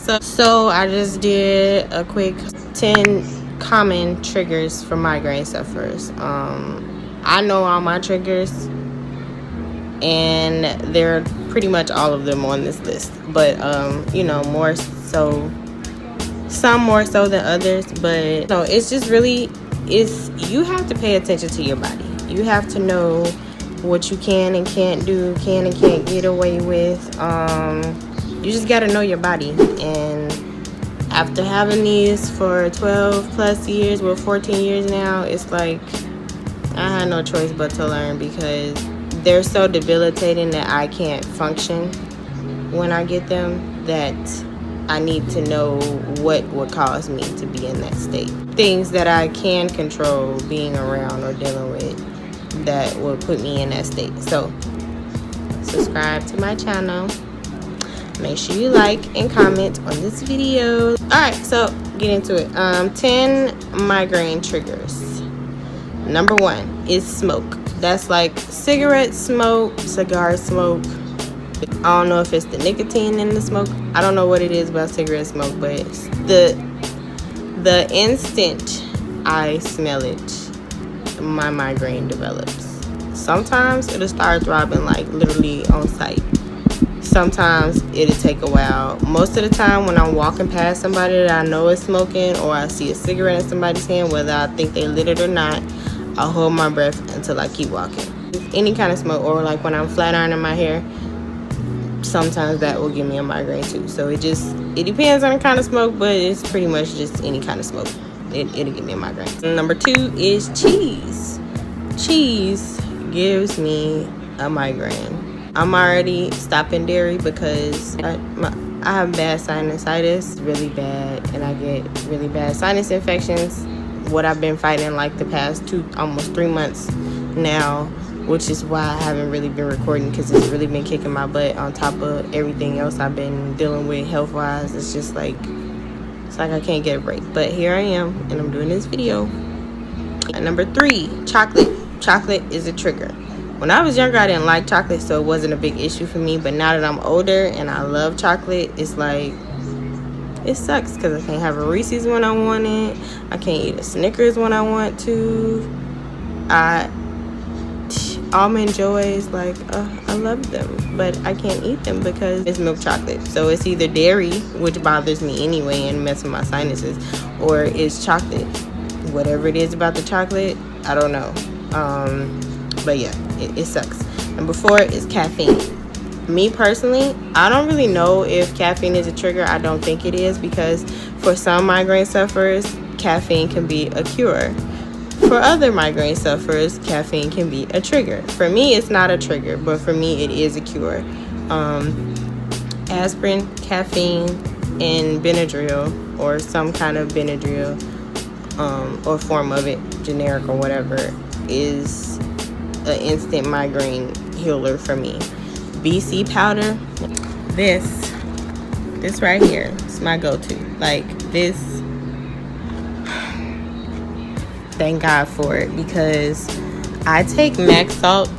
So I just did a quick 10 common triggers for migraine sufferers. I know all my triggers, and they're pretty much all of them on this list, but you know, more so, some more so than others. But no, it's just really, it's, you have to pay attention to your body. You have to know what you can and can't do, can and can't get away with. You just got to know your body. And after having these for 12 plus years, well 14 years now, it's like I had no choice but to learn, because they're so debilitating that I can't function when I get them, that I need to know what would cause me to be in that state. Things that I can control being around or dealing with that will put me in that state. So subscribe to my channel. Make sure you like and comment on this video. Alright, so get into it. 10 migraine triggers. Number 1 is smoke. That's like cigarette smoke, cigar smoke. I don't know if it's the nicotine in the smoke. I don't know what it is about cigarette smoke, but the instant I smell it, my migraine develops. Sometimes it'll start throbbing like literally on sight. Sometimes it'll take a while. Most of the time when I'm walking past somebody that I know is smoking, or I see a cigarette in somebody's hand, whether I think they lit it or not, I'll hold my breath until I keep walking. Any kind of smoke, or like when I'm flat ironing my hair, sometimes that will give me a migraine too. So it depends on the kind of smoke, but it's pretty much just any kind of smoke. It'll give me a migraine. Number 2 is cheese. Cheese gives me a migraine. I'm already stopping dairy because I have bad sinusitis, really bad, and I get really bad sinus infections. What I've been fighting like the past almost 3 months now, which is why I haven't really been recording, because it's really been kicking my butt on top of everything else I've been dealing with health-wise. It's just like, it's like I can't get a break. But here I am, and I'm doing this video. And number 3, chocolate. Chocolate is a trigger. When I was younger, I didn't like chocolate, so it wasn't a big issue for me. But now that I'm older and I love chocolate, it's like, it sucks because I can't have a Reese's when I want it. I can't eat a Snickers when I want to. Almond Joys, like, I love them, but I can't eat them because it's milk chocolate. So it's either dairy, which bothers me anyway and messes with my sinuses, or it's chocolate. Whatever it is about the chocolate, I don't know. But yeah, it sucks. Number 4 is caffeine. Me personally, I don't really know if caffeine is a trigger. I don't think it is, because for some migraine sufferers, caffeine can be a cure. For other migraine sufferers, caffeine can be a trigger. For me, it's not a trigger, but for me, it is a cure. Aspirin, caffeine, and Benadryl, or some kind of Benadryl, or form of it, generic or whatever, is an instant migraine healer for me. BC powder, this right here is my go-to. Like this, thank God for it, because I take Max Salt,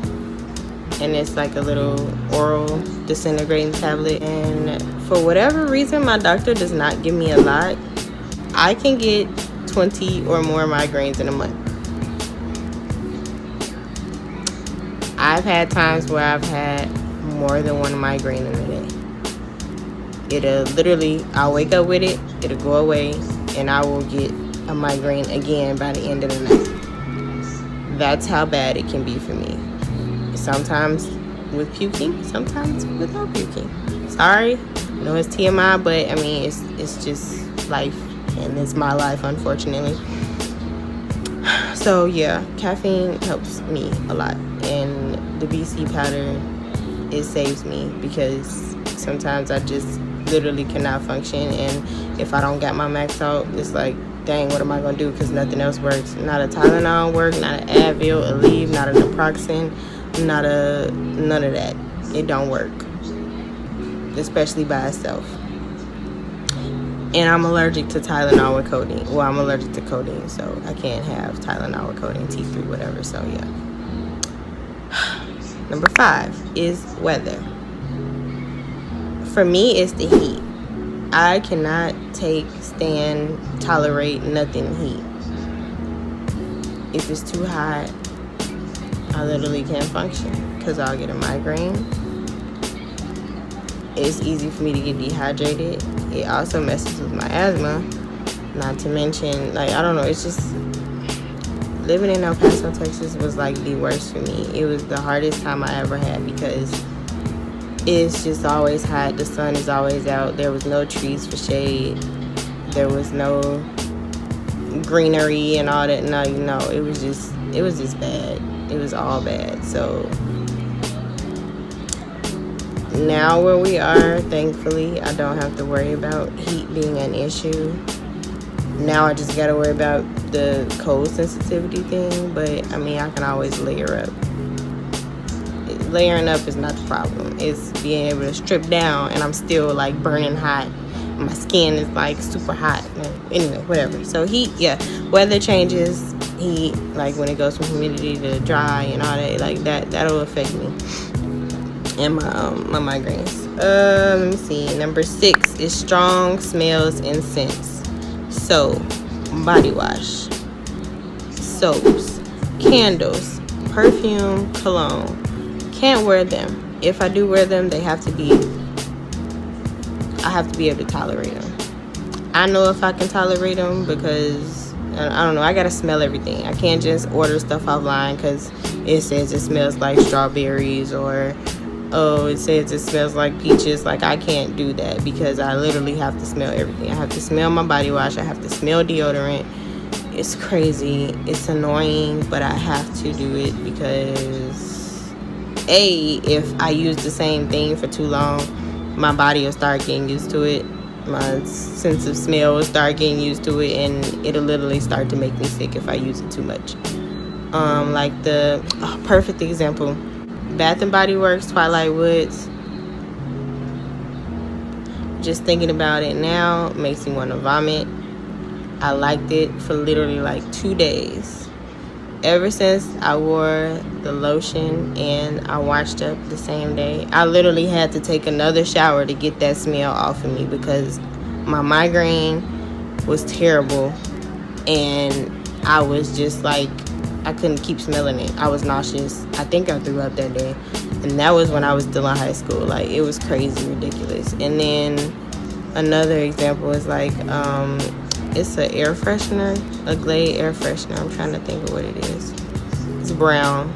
and it's like a little oral disintegrating tablet, and for whatever reason my doctor does not give me a lot. I can get 20 or more migraines in a month. I've had times where I've had more than one migraine in a day. It'll literally, I'll wake up with it, it'll go away, and I will get a migraine again by the end of the night. That's how bad it can be for me. Sometimes with puking, sometimes without puking. Sorry, I know it's TMI, but I mean, it's just life, and it's my life, unfortunately. So yeah, caffeine helps me a lot, and the BC powder, it saves me, because sometimes I just literally cannot function, and if I don't get my Max Salt, it's like, dang, what am I gonna do? Because nothing else works. Not a Tylenol work, not an Advil, Aleve, not a naproxen, none of that. It don't work, especially by itself. And I'm allergic to Tylenol with codeine. Well, I'm allergic to codeine, so I can't have Tylenol with codeine, T3, whatever. So yeah. Number 5 is weather. For me, it's the heat. I cannot tolerate nothing heat. If it's too hot, I literally can't function because I'll get a migraine. It's easy for me to get dehydrated. It also messes with my asthma. Not to mention, like, I don't know, it's just, living in El Paso, Texas was like the worst for me. It was the hardest time I ever had because it's just always hot. The sun is always out. There was no trees for shade. There was no greenery and all that. No, it was just bad. It was all bad. So now where we are, thankfully, I don't have to worry about heat being an issue. Now I just gotta worry about the cold sensitivity thing, but I mean, I can always layer up. Layering up is not the problem. It's being able to strip down, and I'm still like burning hot. My skin is like super hot. Anyway, whatever. So heat, yeah, weather changes, heat, like when it goes from humidity to dry and all that, like that'll affect me and my migraines. Let me see. Number 6 is strong smells and scents. So, body wash, soaps, candles, perfume, cologne. Can't wear them. If I do wear them, I have to be able to tolerate them. I know if I can tolerate them because, I don't know, I gotta smell everything. I can't just order stuff offline because it says it smells like strawberries, or it says it smells like peaches. Like, I can't do that because I literally have to smell everything. I have to smell my body wash. I have to smell deodorant. It's crazy. It's annoying, but I have to do it because, if I use the same thing for too long, my body will start getting used to it. My sense of smell will start getting used to it, and it'll literally start to make me sick if I use it too much. Like the perfect example, Bath and Body Works Twilight Woods. Just thinking about it now makes me want to vomit. I liked it for literally like 2 days. Ever since I wore the lotion and I washed up the same day, I literally had to take another shower to get that smell off of me because my migraine was terrible, and I was just like, I couldn't keep smelling it. I was nauseous. I think I threw up that day, and that was when I was still in high school. Like, it was crazy, ridiculous. And then another example is like, it's an air freshener, a Glade air freshener. I'm trying to think of what it is. It's brown.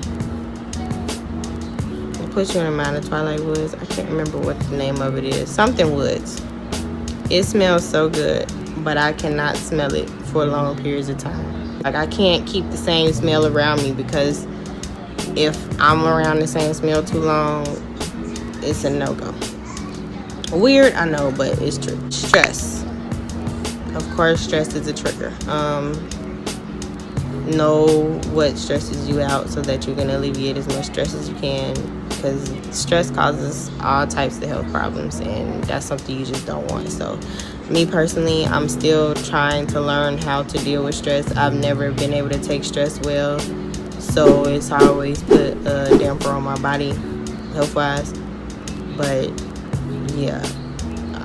I'll put you in mind of Twilight Woods. I can't remember what the name of it is. Something Woods. It smells so good, but I cannot smell it for long periods of time. Like, I can't keep the same smell around me because if I'm around the same smell too long, it's a no-go. Weird, I know, but it's true. Stress. Of course, stress is a trigger. Know what stresses you out so that you can alleviate as much stress as you can, because stress causes all types of health problems, and that's something you just don't want. So, me personally, I'm still trying to learn how to deal with stress. I've never been able to take stress well, so it's always put a damper on my body, health-wise. But, yeah.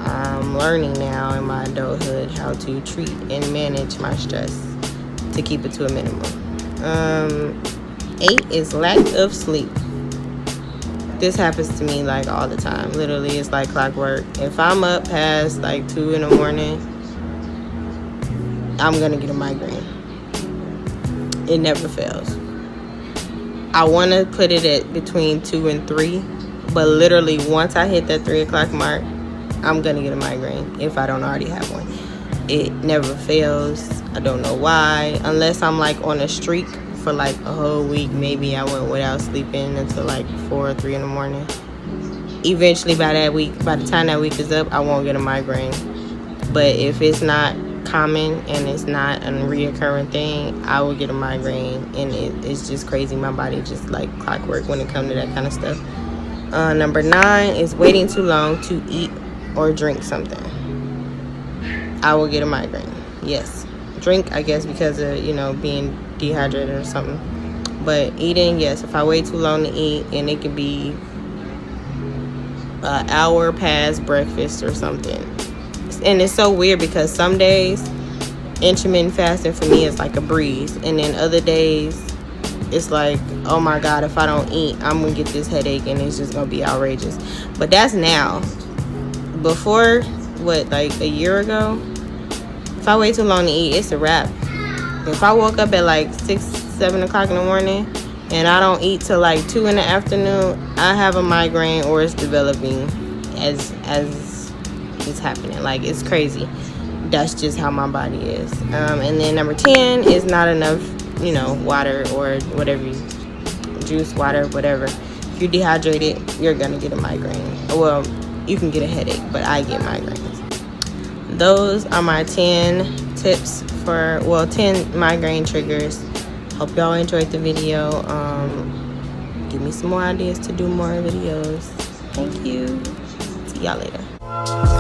I'm learning now in my adulthood how to treat and manage my stress to keep it to a minimum. 8 is lack of sleep. This happens to me like all the time. Literally, it's like clockwork. If I'm up past like 2 in the morning, I'm gonna get a migraine. It never fails. I want to put it at between 2 and 3, but literally once I hit that 3 o'clock mark, I'm gonna get a migraine if I don't already have one. It never fails. I don't know why, unless I'm like on a streak for like a whole week. Maybe I went without sleeping until like 4 or 3 in the morning. Eventually, by the time that week is up, I won't get a migraine. But if it's not common and it's not a reoccurring thing, I will get a migraine, and it's just crazy. My body just like clockwork when it comes to that kind of stuff. Number 9 is waiting too long to eat or drink something. I will get a migraine. Yes. Drink, I guess, because of, being dehydrated or something. But eating, yes. If I wait too long to eat, and it could be an hour past breakfast or something, and it's so weird because some days intermittent fasting for me is like a breeze, and then other days it's like, oh my god, if I don't eat, I'm gonna get this headache and it's just gonna be outrageous. But that's now. Before, what, like a year ago, if I wait too long to eat, it's a wrap. If I woke up at like 6-7 o'clock in the morning and I don't eat till like 2 in the afternoon, I have a migraine, or it's developing as it's happening. Like, it's crazy. That's just how my body is. And then number 10 is not enough, water or whatever, juice, water, whatever. If you're dehydrated, you're gonna get a migraine. Well, you can get a headache, but I get migraines. Those are my 10 tips 10 migraine triggers. Hope y'all enjoyed the video. Give me some more ideas to do more videos. Thank you. See y'all later.